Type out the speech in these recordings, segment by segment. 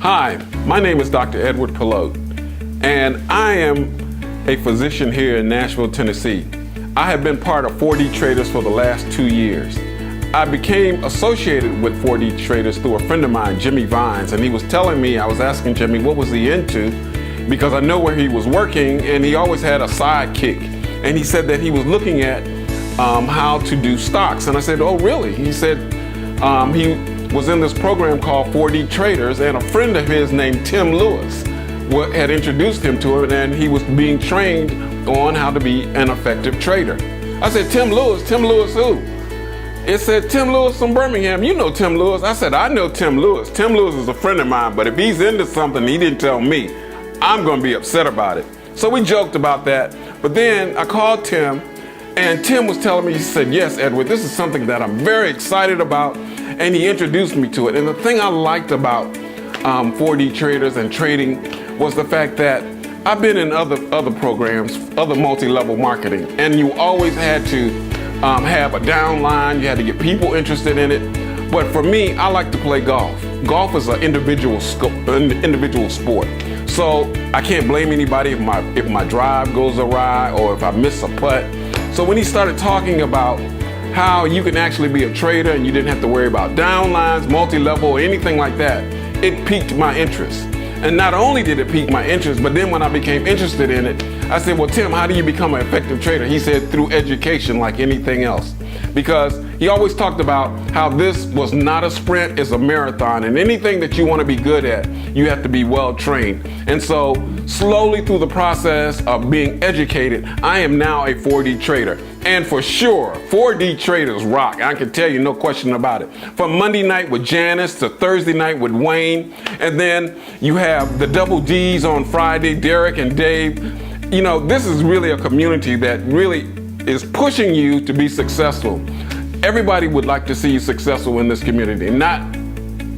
Hi, my name is Dr. Edward Pilote, and I am a physician here in Nashville, Tennessee. I have been part of 4D Traders for the last 2 years. I became associated with 4D Traders through a friend of mine, Jimmy Vines, and he was telling me, I was asking Jimmy what was he into, because I know where he was working, and he always had a sidekick. And he said that he was looking at how to do stocks. And I said, oh really? He said he was in this program called 4D Traders, and a friend of his named Tim Lewis had introduced him to it, and he was being trained on how to be an effective trader. I said, Tim Lewis who? It said, Tim Lewis from Birmingham. You know Tim Lewis? I said, I know Tim Lewis. Tim Lewis is a friend of mine, but if he's into something he didn't tell me, I'm gonna be upset about it. So we joked about that, but then I called Tim, and Tim was telling me, he said, yes, Edward, this is something that I'm very excited about, and he introduced me to it. And the thing I liked about 4D Traders and trading was the fact that I've been in other programs, other multi-level marketing, and you always had to have a downline, you had to get people interested in it. But for me, I like to play golf. Golf is an individual sport. So I can't blame anybody if my drive goes awry or if I miss a putt. So when he started talking about how you can actually be a trader and you didn't have to worry about downlines, multi-level, or anything like that, it piqued my interest. And not only did it pique my interest, but then when I became interested in it, I said, well, Tim, how do you become an effective trader? He said, through education like anything else. Because he always talked about how this was not a sprint, it's a marathon. And anything that you want to be good at, you have to be well trained. And so slowly through the process of being educated, I am now a 4D trader. And for sure, 4D Traders rock. I can tell you, no question about it. From Monday night with Janice to Thursday night with Wayne. And then you have the double Ds on Friday, Derek and Dave. You know, this is really a community that really is pushing you to be successful. Everybody would like to see you successful in this community. Not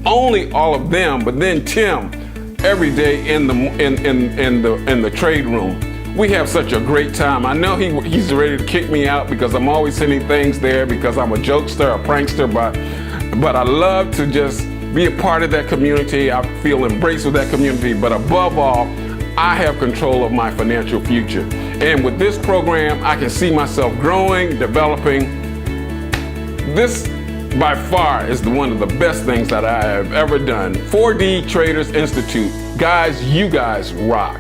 only all of them, but then Tim, every day in the trade room. We have such a great time. I know he's ready to kick me out because I'm always sending things there because I'm a jokester, a prankster, but I love to just be a part of that community. I feel embraced with that community, but above all, I have control of my financial future. And with this program, I can see myself growing, developing. This, by far, is one of the best things that I have ever done. 4D Traders Institute. Guys, you guys rock.